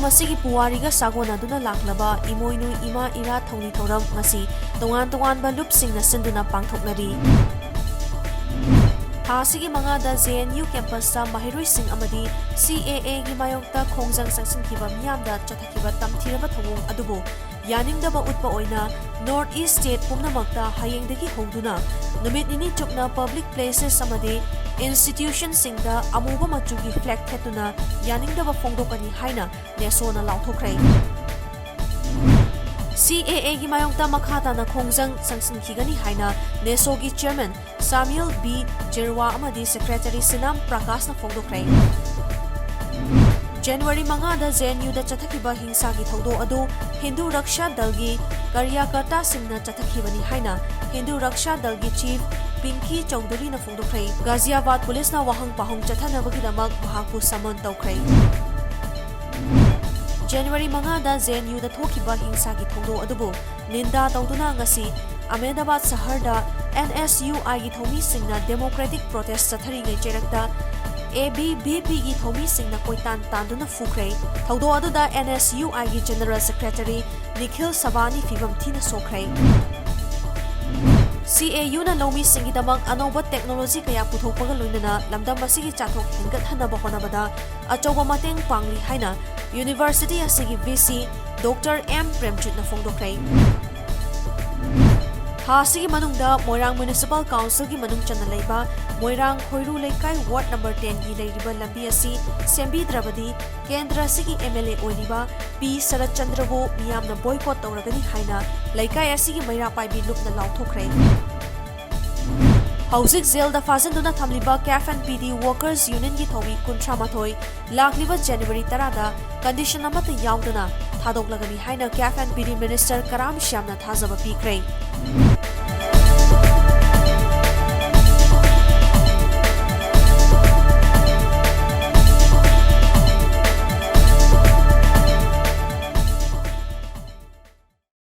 ꯂꯝꯗꯝ ꯑꯁꯤꯒꯤ ꯄꯨꯋꯥꯔꯤꯒ ꯁꯥꯒꯣꯟꯅꯗꯨꯅ ꯂꯥꯛꯂꯕ ꯏꯃꯣꯏꯅꯨ ꯏꯃꯥ ꯏꯔꯥꯠ ꯊꯧꯅꯤ ꯊꯧꯔꯝ ꯉꯁꯤ ꯇꯣꯉꯥꯟ-ꯇꯣꯉꯥꯟꯕ ꯂꯨꯞꯁꯤꯡꯅ ꯁꯤꯟꯗꯨꯅ ꯄꯥꯡꯊꯣꯛꯅꯔꯤ꯫ ꯊꯥ ꯑꯁꯤꯒꯤ 5ꯗ JNU ꯀꯦꯝꯄꯁꯇ ꯃꯍꯩꯔꯣꯏꯁꯤꯡ ꯑꯃꯗꯤ CAAꯒꯤ ꯃꯥꯌꯣꯛꯇ ꯈꯣꯡꯖꯪ ꯆꯪꯁꯤꯟꯈꯤꯕ ꯃꯤꯌꯥꯝꯗ ꯆꯠꯊꯈꯤꯕ ꯇꯝꯊꯤꯔꯕ ꯊꯧꯑꯣꯡ ꯑꯗꯨꯕꯨ ꯌꯥꯅꯤꯡꯗꯕ ꯎꯠꯄ ꯑꯣꯏꯅ ꯅꯣꯔꯊ ꯏꯁ ꯁ꯭ꯇꯦꯠ ꯄꯨꯝꯅꯃꯛꯇ ꯍꯌꯦꯡꯗꯒꯤ ꯍꯧꯗꯨꯅ ꯅꯨꯃꯤꯠ ꯅꯤꯅꯤ ꯆꯨꯞꯅ ꯄꯕ꯭ꯂꯤꯛ ꯄ꯭ꯂꯦꯁꯦꯁ ꯑꯃꯗꯤ ꯏꯟꯁꯇꯤꯇ꯭ꯌꯨꯁꯟꯁꯤꯡꯗ ꯑꯃꯨꯕ ꯃꯆꯨꯒꯤ ꯐ꯭ꯂꯦꯒ ꯊꯦꯠꯇꯨꯅ ꯌꯥꯅꯤꯡꯗꯕ ꯐꯣꯡꯗꯣꯛꯀꯅꯤ ꯍꯥꯏꯅ ꯅꯦꯁꯣꯅ ꯂꯥꯎꯊꯣꯛꯈ꯭ꯔꯦ꯫ CAAꯒꯤ ꯃꯥꯌꯣꯛꯇ ꯃꯈꯥ ꯇꯥꯅ ꯈꯣꯡꯖꯪ ꯆꯪꯁꯤꯟꯈꯤꯒꯅꯤ ꯍꯥꯏꯅ ꯅꯦꯁꯣꯒꯤ ꯆꯦꯌꯔꯃꯦꯟ ꯁꯥꯃ꯭ꯌꯨꯑꯦꯜ B. ꯖꯤꯔꯋꯥ ꯑꯃꯗꯤ ꯁꯦꯀ꯭ꯔꯦꯇꯔꯤ ꯁꯤꯅꯥꯝ ꯄ꯭ꯔꯀꯥꯁꯅ ꯐꯣꯡꯗꯣꯛꯈ꯭ꯔꯦ꯫ ꯖꯅꯨꯋꯥꯔꯤ 5ꯗ JNUꯗ ꯆꯠꯊꯈꯤꯕ ꯍꯤꯡꯁꯥꯒꯤ ꯊꯧꯗꯣꯛ ꯑꯗꯨ ꯍꯤꯟꯗꯨ ꯔꯛꯁꯥ ꯗꯜꯒꯤ ꯀꯔꯌꯀꯔꯇꯥꯁꯤꯡꯅ ꯆꯠꯊꯈꯤꯕꯅꯤ ꯍꯥꯏꯅ ꯍꯤꯟꯗꯨ ꯔꯛꯁꯥ ꯗꯜꯒꯤ ꯆꯤꯐ ꯄꯤꯡꯀꯤ ꯆꯧꯙꯨꯔꯤꯅ ꯐꯣꯡꯗꯣꯛꯈ꯭ꯔꯦ꯫ ꯒꯥꯖꯤꯌꯥꯕꯥꯗ ꯄꯨꯂꯤꯁꯅ ꯋꯥꯍꯪ ꯄꯥꯎꯍꯪ ꯆꯠꯊꯅꯕꯒꯤꯗꯃꯛ ꯃꯍꯥꯛꯄꯨ ꯁꯃꯟ ꯇꯧꯈ꯭ꯔꯦ꯫ ꯖꯅꯨꯋꯥꯔꯤ 5ꯗ JNUꯗ ꯊꯣꯛꯈꯤꯕ ꯍꯤꯡꯁꯥꯒꯤ ꯊꯧꯗꯣꯛ ꯑꯗꯨꯕꯨ ꯅꯤꯟꯗꯥ ꯇꯧꯗꯨꯅ ꯉꯁꯤ ꯑꯍꯃꯦꯗꯥꯕꯥꯗ ꯁꯍꯔꯗ NSUIꯒꯤ ꯊꯧꯃꯤꯁꯤꯡꯅ ꯗꯦꯃꯣꯀ꯭ꯔꯦꯇꯤꯛ ꯄ꯭ꯔꯣꯇꯦꯁ ꯆꯠꯊꯔꯤꯉꯩ ꯆꯩꯔꯛꯇ ABVPꯒꯤ ꯊꯧꯃꯤꯁꯤꯡꯅ ꯀꯣꯏꯇꯥꯟ ꯇꯥꯟꯗꯨꯅ ꯐꯨꯈ꯭ꯔꯦ꯫ ꯊꯧꯗꯣꯛ ꯑꯗꯨꯗ NSUIꯒꯤ ꯖꯦꯅꯔꯦꯜ ꯁꯦꯀ꯭ꯔꯦꯇꯔꯤ ꯅꯤꯈꯤꯜ ꯁꯕꯥꯅꯤ ꯐꯤꯚꯝ ꯊꯤꯅ ꯁꯣꯛꯈ꯭ꯔꯦ꯫ CAUꯅ ꯂꯧꯃꯤꯁꯤꯡꯒꯤꯗꯃꯛ ꯑꯅꯧꯕ ꯇꯦꯛꯅꯣꯂꯣꯖꯤ ꯀꯌꯥ ꯄꯨꯊꯣꯛꯄꯒ ꯂꯣꯏꯅꯅ ꯂꯝꯗꯝ ꯑꯁꯤꯒꯤ ꯆꯥꯊꯣꯛ ꯍꯦꯟꯒꯠꯍꯟꯅꯕ ꯍꯣꯠꯅꯕꯗ ꯑꯆꯧꯕ ꯃꯇꯦꯡ ꯄꯥꯡꯂꯤ ꯍꯥꯏꯅ ꯌꯨꯅꯤꯚꯔꯁꯤꯇꯤ ꯑꯁꯤꯒꯤ VC ꯗꯣꯛꯇꯔ M. ꯄ꯭ꯔꯦꯝꯖꯤꯠꯅ ꯐꯣꯡꯗꯣꯛꯈ꯭ꯔꯦ꯫ ꯊꯥ ꯑꯁꯤꯒꯤ ꯃꯅꯨꯡꯗ ꯃꯣꯏꯔꯥꯡ ꯃ꯭ꯌꯨꯅꯤꯁꯤꯄꯥꯜ ꯀꯥꯎꯟꯁꯤꯜꯒꯤ ꯃꯅꯨꯡ ꯆꯟꯅ ꯂꯩꯕ ꯃꯣꯏꯔꯥꯡ ꯈꯣꯏꯔꯨ ꯂꯩꯀꯥꯏ ꯋꯥꯔꯗ ꯅꯝꯕꯔ 10ꯒꯤ ꯂꯩꯔꯤꯕ ꯂꯝꯕꯤ ꯑꯁꯤ ꯁꯦꯝꯕꯤꯗ꯭ꯔꯕꯗꯤ ꯀꯦꯟꯗ꯭ꯔ ꯑꯁꯤꯒꯤ MLA ꯑꯣꯏꯔꯤꯕ P. ꯁꯔꯠꯆꯟꯗ꯭ꯔꯕꯨ ꯃꯤꯌꯥꯝꯅ ꯕꯣꯏꯀꯣꯠ ꯇꯧꯔꯒꯅꯤ ꯍꯥꯏꯅ ꯂꯩꯀꯥꯏ ꯑꯁꯤꯒꯤ ꯃꯩꯔꯥ ꯄꯥꯏꯕꯤ ꯂꯨꯞꯅ ꯂꯥꯎꯊꯣꯛꯈ꯭ꯔꯦ꯫ ꯍꯧꯖꯤꯛ ꯖꯦꯜꯗ ꯐꯥꯖꯤꯟꯗꯨꯅ ꯊꯝꯂꯤꯕ CAF&PD ꯋꯥꯔꯀꯔꯁ ꯌꯨꯅꯤꯌꯟꯒꯤ ꯊꯧꯃꯤ 38 ꯂꯥꯛꯂꯤꯕ ꯖꯅꯨꯋꯥꯔꯤ 10ꯗ ꯀꯟꯗꯤꯁꯟ ꯑꯃꯠꯇ ꯌꯥꯎꯗꯅ ꯊꯥꯗꯣꯛꯂꯒꯅꯤ ꯍꯥꯏꯅ CAF&PD ꯃꯤꯅꯤꯁꯇꯔ ꯀꯔꯥꯝ ꯁ꯭ꯌꯥꯝꯅ ꯊꯥꯖꯕ ꯄꯤꯈ꯭ꯔꯦ꯫